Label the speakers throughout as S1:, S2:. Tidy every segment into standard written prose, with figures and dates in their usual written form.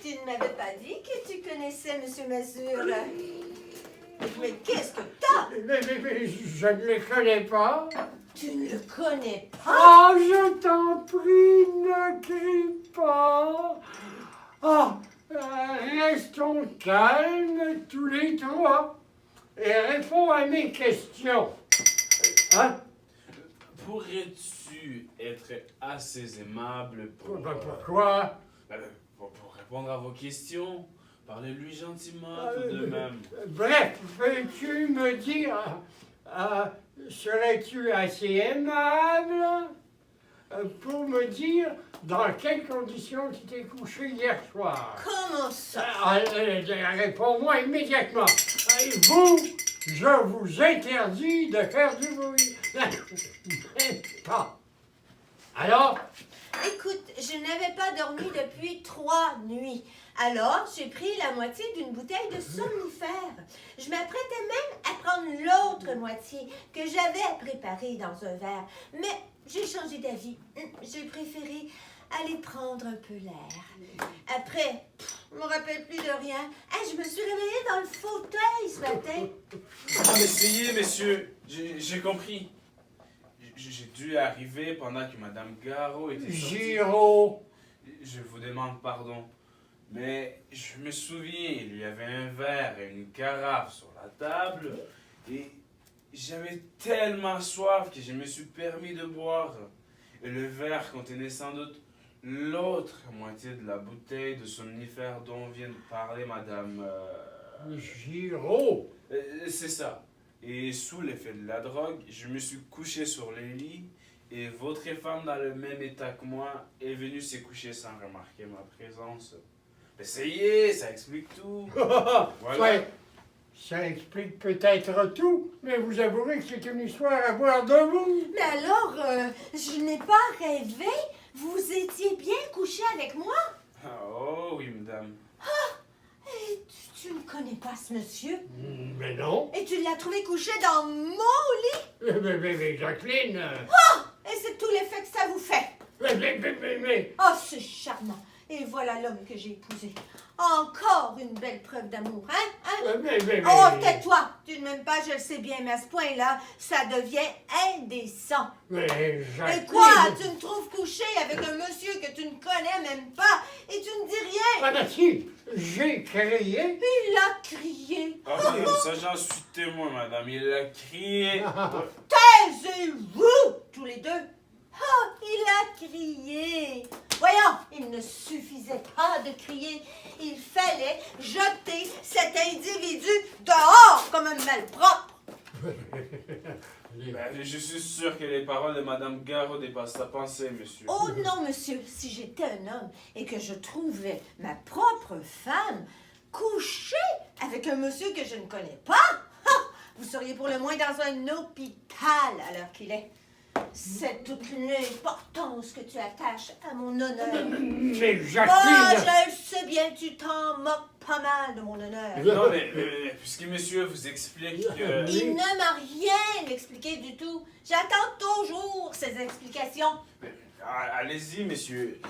S1: tu ne m'avais pas dit que tu connaissais M. Mazur. Mais qu'est-ce que t'as?
S2: Mais je ne le connais pas.
S1: Tu ne le connais pas?
S2: Oh, je t'en prie, ne crie pas. Oh, restons calmes tous les trois et réponds à mes questions. Hein?
S3: Pourrais-tu être assez aimable pour...
S2: Pourquoi?
S3: Pour répondre à vos questions? Parlez-lui gentiment tout de même.
S2: Bref, peux-tu me dire, serais-tu assez aimable pour me dire dans quelles conditions tu t'es couché hier soir?
S1: Comment ça?
S2: Réponds-moi immédiatement. Je vous interdis de faire du bruit. Pas. Alors?
S1: Écoute, je n'avais pas dormi depuis 3 nuits. Alors, j'ai pris la moitié d'une bouteille de somnifère. Je m'apprêtais même à prendre l'autre moitié que j'avais préparée dans un verre. Mais j'ai changé d'avis. J'ai préféré aller prendre un peu l'air. Après, je ne me rappelle plus de rien. Je me suis réveillée dans le fauteuil ce matin.
S3: Ah, mais essayez, messieurs. J'ai compris. J'ai dû arriver pendant que Madame Garot était sortie.
S2: Giraud.
S3: Je vous demande pardon. Mais je me souviens, il y avait un verre et une carafe sur la table. Et j'avais tellement soif que je me suis permis de boire. Et le verre contenait sans doute l'autre moitié de la bouteille de somnifère dont vient de parler Madame...
S2: Giraud.
S3: C'est ça. Et sous l'effet de la drogue, je me suis couché sur le lit et votre femme, dans le même état que moi, est venue se coucher sans remarquer ma présence. Essayez, ça explique tout. Voilà.
S2: Ça explique peut-être tout, mais vous avouerez que c'est une histoire à boire debout.
S1: Mais alors, je n'ai pas rêvé. Vous étiez bien couché avec moi?
S3: Oh oui, madame.
S1: Et tu ne connais pas ce monsieur?
S2: Mais non.
S1: Et tu l'as trouvé couché dans mon lit?
S2: Mais Jacqueline...
S1: Et c'est tout l'effet que ça vous fait.
S2: Mais...
S1: Oh, c'est charmant. Et voilà l'homme que j'ai épousé. Encore une belle preuve d'amour, hein? Oh, tais-toi! Tu ne m'aimes pas, je le sais bien, mais à ce point-là, ça devient indécent.
S2: Mais Jacqueline...
S1: Et quoi? Tu me trouves couché avec un monsieur que tu ne connais même pas et tu ne dis rien?
S2: Ah ben si, j'ai crié.
S1: Il a crié.
S3: Ah oui, ça j'en suis témoin, madame. Il a crié.
S1: Taisez-vous, tous les deux. Oh, il a crié. Voyons, il ne suffisait pas de crier. Il fallait jeter cet individu dehors comme un malpropre.
S3: Ben, je suis sûr que les paroles de Madame Garot dépassent sa pensée, monsieur.
S1: Oh non, monsieur, si j'étais un homme et que je trouvais ma propre femme couchée avec un monsieur que je ne connais pas, vous seriez pour le moins dans un hôpital à l'heure qu'il est. C'est toute l'importance que tu attaches à mon honneur.
S2: Mais
S1: Oh,
S2: Jacqueline...
S1: je le sais bien, tu t'en moques pas mal de mon honneur.
S3: Non, mais puisque monsieur vous explique que...
S1: Il ne m'a rien expliqué du tout. J'attends toujours ces explications.
S3: Allez-y, monsieur.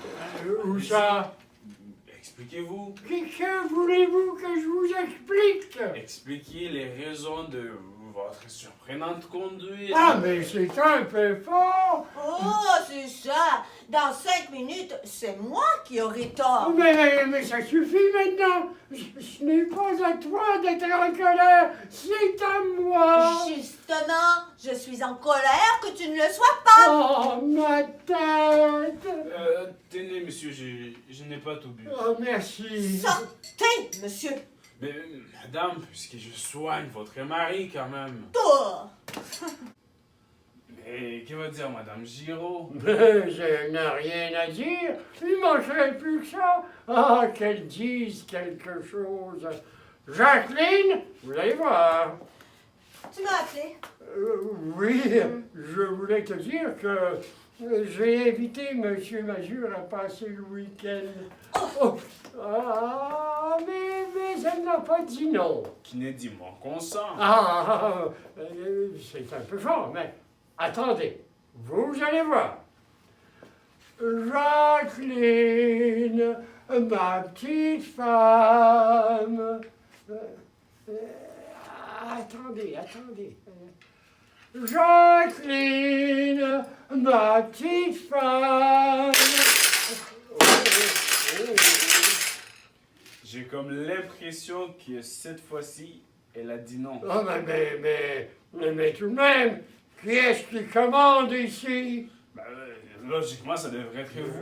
S2: Où ça?
S3: Expliquez-vous.
S2: Que voulez-vous que je vous explique?
S3: Expliquez les raisons de votre surprenante conduite.
S2: Ah, mais c'est un peu fort.
S1: Oh, c'est ça. Dans 5 minutes, c'est moi qui aurai tort.
S2: Mais ça suffit maintenant. Ce n'est pas à toi d'être en colère, c'est à moi.
S1: Justement, je suis en colère que tu ne le sois pas.
S2: Oh, ma tête.
S3: Tenez, monsieur, je n'ai pas tout bu.
S2: Oh, merci.
S1: Sortez, monsieur.
S3: Mais, madame, puisque je soigne votre mari, quand même.
S1: Toi.
S3: Mais, que va dire madame Giraud?
S2: Je n'ai rien à dire. Il manquerait plus que ça. Ah, qu'elle dise quelque chose. Jacqueline, vous allez voir.
S1: Tu m'as appelé?
S2: Oui, je voulais te dire que j'ai invité M. Mazur à passer le week-end. Oh. Ah, mais elle n'a pas dit non.
S3: Qui n'est dit mon consent.
S2: C'est un peu fort, mais attendez, vous allez voir. Jacqueline, ma petite femme. Attendez. Jacqueline, ma petite femme.
S3: J'ai comme l'impression que cette fois-ci, elle a dit non.
S2: Oh, mais tout de même, qui est-ce qui commande ici?
S3: Ben, logiquement, ça devrait être vous.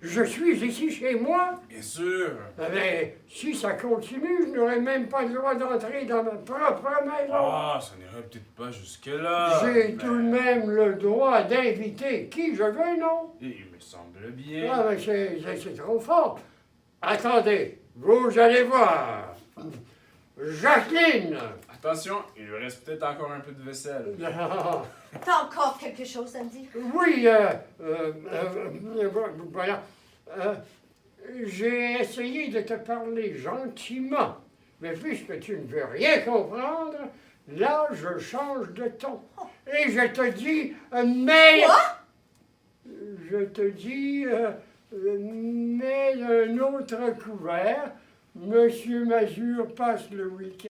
S2: Je suis ici chez moi.
S3: Bien sûr.
S2: Mais si ça continue, je n'aurai même pas le droit d'entrer dans ma propre maison.
S3: Ah, ça n'irait peut-être pas jusque-là.
S2: J'ai
S3: mais-
S2: tout de même le droit d'inviter qui je veux, non?
S3: Il me semble bien.
S2: Ah, mais c'est trop fort. Attendez, vous allez voir. Jacqueline!
S3: Attention, il lui reste peut-être encore un peu de vaisselle.
S1: T'as encore quelque chose à me dire?
S2: Oui, voilà. J'ai essayé de te parler gentiment, mais puisque tu ne veux rien comprendre, là, je change de ton. Et je te dis, mais...
S1: Quoi?
S2: Je te dis, mets un autre couvert. Monsieur Mazur passe le week-end.